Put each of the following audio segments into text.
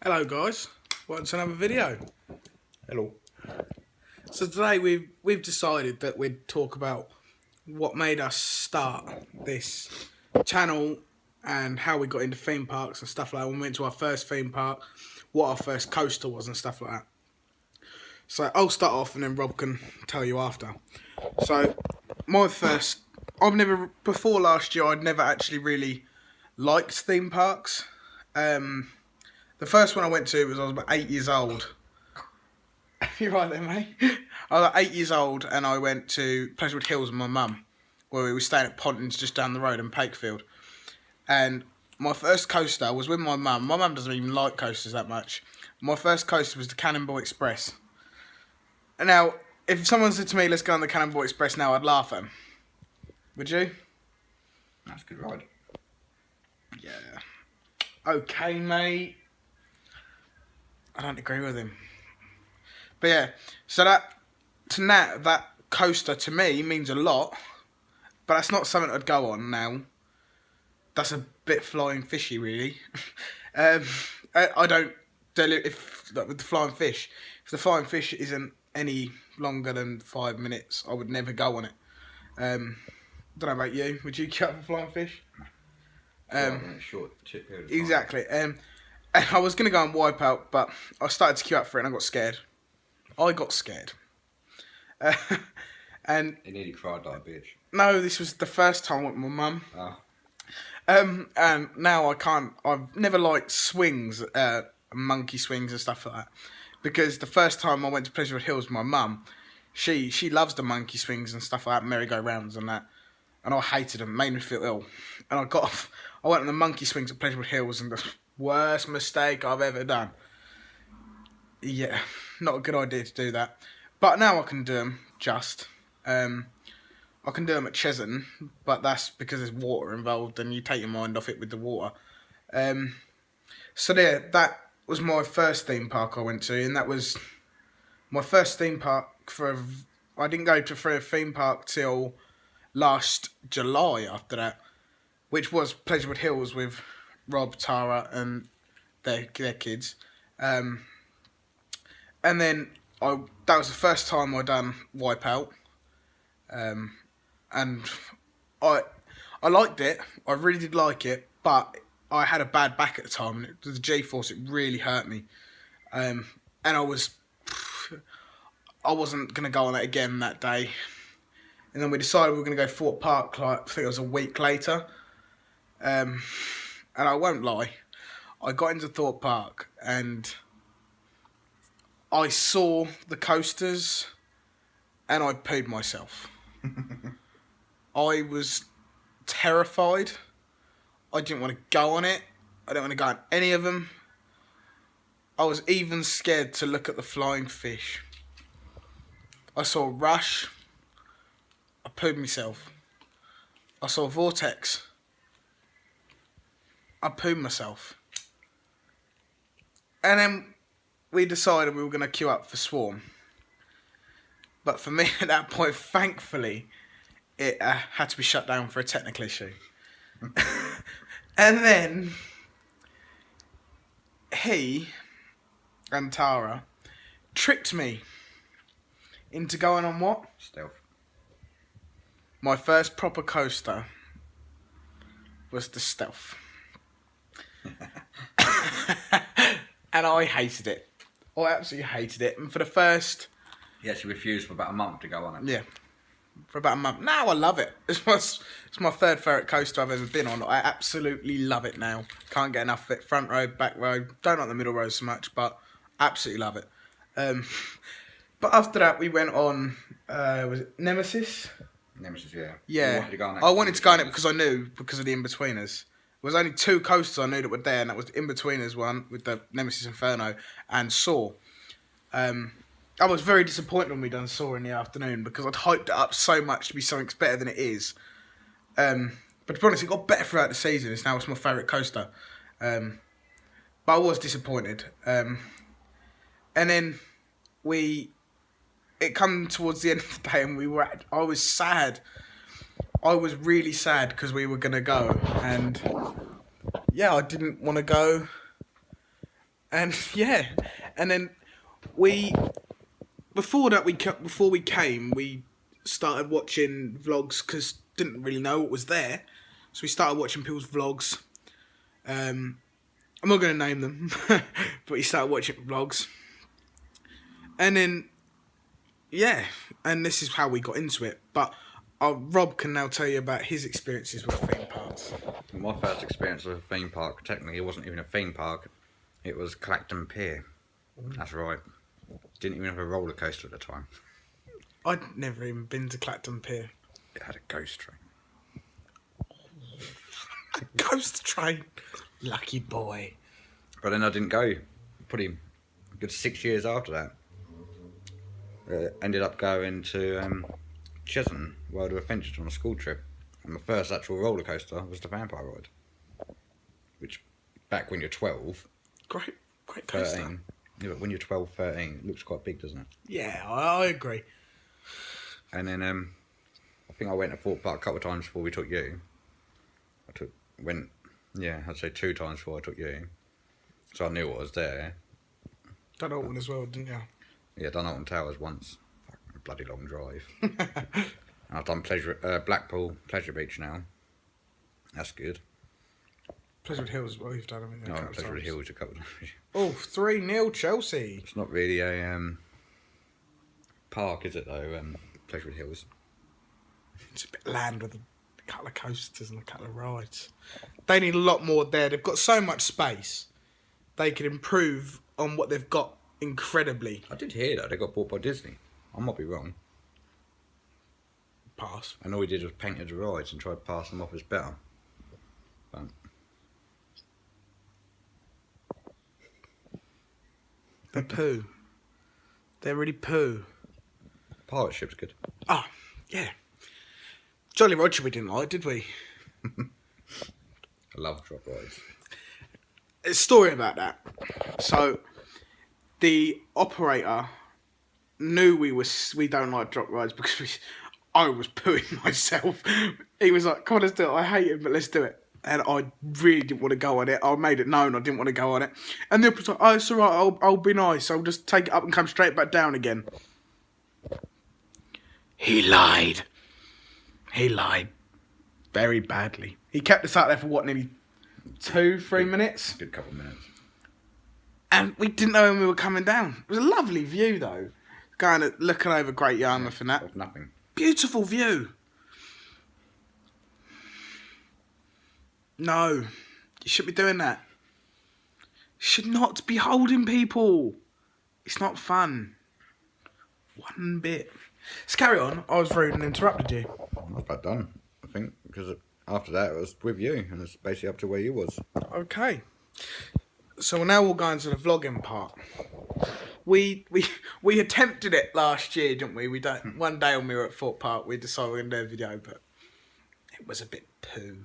Hello guys, welcome to another video. Hello. So today we've decided that we'd talk about what made us start this channel and how we got into theme parks and stuff like that. When we went to our first theme park, what our first coaster was and stuff like that. So I'll start off and then Rob can tell you after. So before last year I'd never actually really liked theme parks. The first one I went to was I was about 8 years old. You right there, mate? I was like 8 years old and I went to Pleasurewood Hills with my mum, where we were staying at Pontins just down the road in Pakefield. And my first coaster was with my mum. My mum doesn't even like coasters that much. My first coaster was the Cannonball Express. And now, if someone said to me, let's go on the Cannonball Express now, I'd laugh at them. Would you? That's a good ride. Yeah. Okay, mate. I don't agree with him. But yeah, so that coaster to me means a lot, but that's not something I'd go on now. That's a bit flying fishy, really. I don't with the flying fish. If the flying fish isn't any longer than 5 minutes, I would never go on it. Don't know about you. Would you queue up for flying fish? Short period of time. Exactly. I was going to go on Wipeout, but I started to queue up for it and I got scared. And You nearly cried like a bitch. no, this was the first time I went with my mum. Oh. And now I can't. I've never liked swings, monkey swings and stuff like that, because the first time I went to Pleasurewood Hills with my mum, she loves the monkey swings and stuff like that, merry-go-rounds and that, and I hated them, made me feel ill, and I went on the monkey swings at Pleasurewood Hills, and the worst mistake I've ever done. Yeah, not a good idea to do that, but now I can do them. I can do them at Cheshunt, but that's because there's water involved and you take your mind off it with the water. So there, that was my first theme park I went to, and that was my first theme park I didn't go to a theme park till last July after that, which was Pleasurewood Hills with Rob, Tara and their kids. And then that was the first time I done Wipeout. And I liked it. I really did like it, but I had a bad back at the time, and the G-force, it really hurt me. And I wasn't gonna go on it again that day. And then we decided we were gonna go Fort Park. Like, I think it was a week later. And I won't lie, I got into Thorpe Park and I saw the coasters and I pooed myself. I was terrified. I didn't want to go on it. I didn't want to go on any of them. I was even scared to look at the flying fish. I saw Rush. I pooed myself. I saw Vortex. I pooed myself. And then we decided we were going to queue up for Swarm. But for me at that point, thankfully, it had to be shut down for a technical issue. And then he and Tara tricked me into going on what? Stealth. My first proper coaster was the Stealth. And I hated it. I absolutely hated it. And for the first... He actually refused for about a month to go on it. Yeah. For about a month. Now I love it. It's my third favourite coaster I've ever been on. I absolutely love it now. Can't get enough of it. Front row, back row. Don't like the middle row so much, but absolutely love it. But after that, we went on, was it Nemesis? Nemesis, yeah. Yeah. I wanted to go on it because I knew, because of the In-Betweeners. There was only two coasters I knew that were there, and that was the In-Betweeners one with the Nemesis Inferno and Saw. I was very disappointed when we done Saw in the afternoon because I'd hyped it up so much to be something better than it is. But to be honest, it got better throughout the season. It's my favourite coaster. But I was disappointed. And then it come towards the end of the day and I was sad. I was really sad because we were going to go. And yeah, I didn't want to go. And yeah, and then before we came, we started watching vlogs because didn't really know what was there, so we started watching people's vlogs. I'm not going to name them, but we started watching vlogs, and then yeah, and this is how we got into it. But Rob can now tell you about his experiences with theme parks. My first experience with a theme park, technically it wasn't even a theme park, it was Clacton Pier. That's right. Didn't even have a roller coaster at the time. I'd never even been to Clacton Pier. It had a ghost train. A ghost train. Lucky boy. But then I didn't go. Probably a good 6 years after that. Ended up going to Chisholm World of Adventures on a school trip. And my first actual roller coaster was the Vampire Ride. Which, back when you're 12... Great coaster. 13. Yeah, but when you're 12, 13, it looks quite big, doesn't it? Yeah, I agree. And then I think I went to Thorpe Park a couple of times before we took you. I'd say 2 times before I took you. So I knew what was there. Done Alton as well, didn't you? Yeah, done Alton Towers once. Fucking bloody long drive. I've done Blackpool Pleasure Beach now. That's good. Pleasure Hills as well, you've done them in No, Pleasure Hills a couple of times. Oh, 3-0 Chelsea. It's not really a park, is it though? Pleasure Hills. It's a bit land with a couple of coasters and a couple of rides. They need a lot more there. They've got so much space. They could improve on what they've got incredibly. I did hear that they got bought by Disney. I might be wrong. Pass. And all we did was painted the rides and tried to pass them off as better. But They're poo. They're really poo. Pirate Ship's good. Oh, yeah. Jolly Roger we didn't like, did we? I love drop rides. A story about that. So, the operator knew we don't like drop rides because I was pooing myself. He was like, "Come on, let's do it. I hate it, but let's do it." And I really didn't want to go on it. I made it known I didn't want to go on it. And the operator's like, "Oh, it's all right. I'll be nice. I'll just take it up and come straight back down again." He lied. He lied very badly. He kept us out there for nearly 2-3 minutes? Good couple of minutes. And we didn't know when we were coming down. It was a lovely view though. Looking over Great Yarmouth and that. Of nothing. Beautiful view. No. You shouldn't be doing that. You should not be holding people. It's not fun. One bit. Let's carry on. I was rude and interrupted you. I was about done, I think, because after that it was with you, and it's basically up to where you was. Okay. So now we'll go into the vlogging part. We attempted it last year, didn't we? One day when we were at Thorpe Park, we decided we were going to do a video, but it was a bit pooey.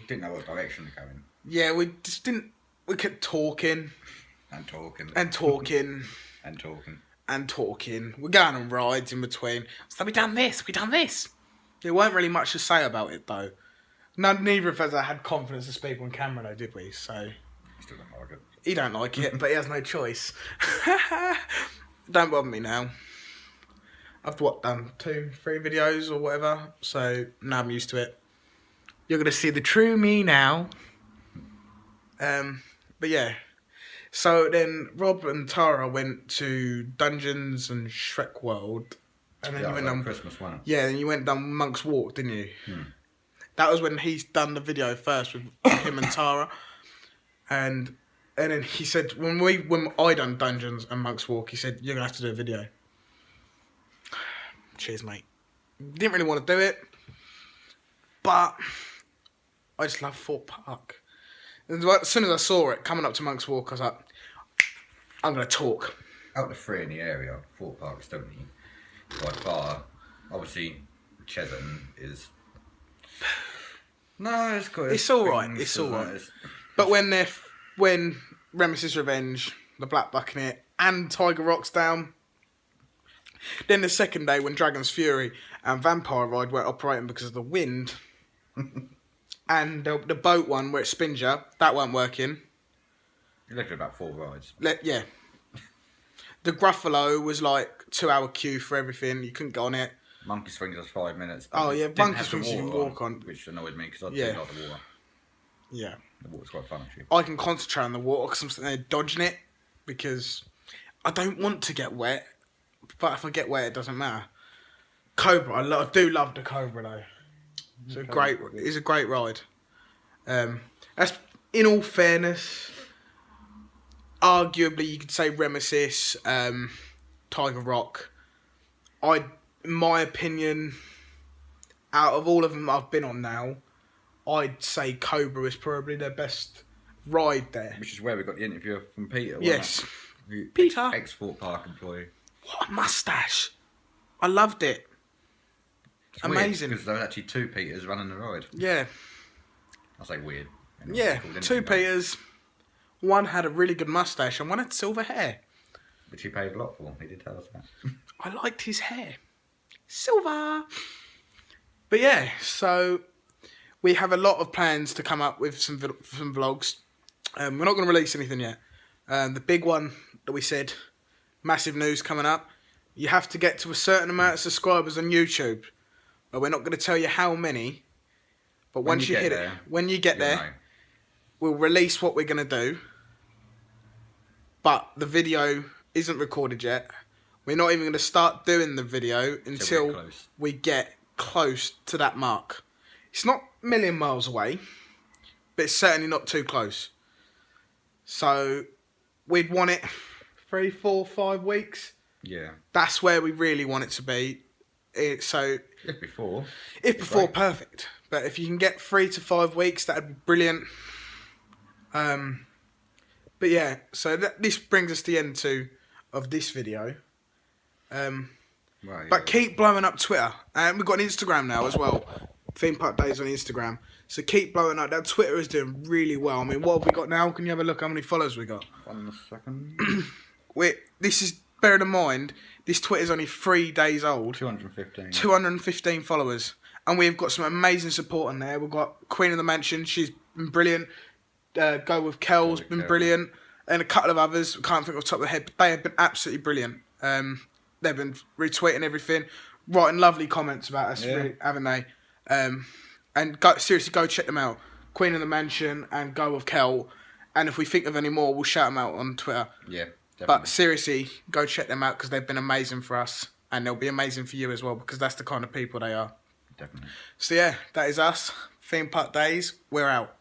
Didn't know what direction to go in. Yeah, we just didn't. We kept talking. And talking. And talking. And talking. And talking. We're going on rides in between. So we done this. There weren't really much to say about it though. Neither of us had confidence to speak on camera though, did we? So. Still don't like it. He don't like it, but he has no choice. Don't bother me now. I've done 2-3 videos or whatever, so now I'm used to it. You're gonna see the true me now. But yeah. So then Rob and Tara went to Dungeons and Shrek World. And then you went down Christmas one. Yeah, and you went down Monk's Walk, didn't you? That was when he's done the video first with him and Tara. And then he said when I done Dungeons and Monk's Walk, he said, "You're gonna have to do a video." Cheers, mate. Didn't really want to do it, but I just love Thorpe Park. And as soon as I saw it coming up to Monk's Walk, I was like, "I'm gonna talk." Out of the 3 in the area, Thorpe Park's definitely by far. Obviously, Chisholm is. No, it's good. It's all right. It's all right. But when Remesis Revenge, the Black Buccaneer, and Tiger Rock's down, then the second day when Dragon's Fury and Vampire Ride weren't operating because of the wind, and the boat one where it spins you, that weren't working, You're looking at about 4 rides. Yeah. The Gruffalo was like 2-hour queue for everything. You couldn't go on it. Monkey swings was 5 minutes. Oh yeah, didn't monkey have the swings you can water walk on. which annoyed me because I Yeah. do like the water. Yeah. The water's quite fun actually. I can concentrate on the water because I'm sitting there dodging it because I don't want to get wet. But if I get wet, it doesn't matter. Cobra, I do love the Cobra though. It's a great ride. That's in all fairness. Arguably, you could say Remesis, Tiger Rock. In my opinion, out of all of them I've been on now, I'd say Cobra is probably their best ride there. Which is where we got the interview from Peter. Yes, Peter, ex-Thorpe Park employee. What a mustache! I loved it. It's amazing. Because there was actually 2 Peters running the ride. Yeah. I say weird. Anyway, Yeah, cool, 2 Peters. One had a really good mustache and one had silver hair. Which he paid a lot for. He did tell us that. I liked his hair. Silver. But yeah, so we have a lot of plans to come up with some vlogs. We're not going to release anything yet. The big one that we said, massive news coming up. You have to get to a certain amount of subscribers on YouTube. But we're not going to tell you how many. But once you hit it, when you get there, we'll release what we're going to do. But the video isn't recorded yet. We're not even going to start doing the video until we get close to that mark. It's not a million miles away, but it's certainly not too close. So we'd want it 3, 4, 5 weeks. Yeah. That's where we really want it to be. If before, perfect. But if you can get 3 to 5 weeks, that'd be brilliant. But yeah, so this brings us to the end of this video. But keep blowing up Twitter, and we've got an Instagram now as well. Theme Park Dayz on Instagram. So keep blowing up. That Twitter is doing really well. I mean, what have we got now? Can you have a look how many followers we got? 1 second. Bearing in mind, this Twitter's only 3 days old. 215. 215 followers. And we've got some amazing support on there. We've got Queen of the Mansion. She's been brilliant. Go with Kel's been brilliant. And a couple of others. I can't think off the top of the head. But they have been absolutely brilliant. They've been retweeting everything. Writing lovely comments about us, really, haven't they? And seriously, go check them out. Queen of the Mansion and Go with Kel. And if we think of any more, we'll shout them out on Twitter. Yeah. Definitely. But seriously, go check them out because they've been amazing for us. And they'll be amazing for you as well because that's the kind of people they are. Definitely. So yeah, that is us. Theme Park Dayz. We're out.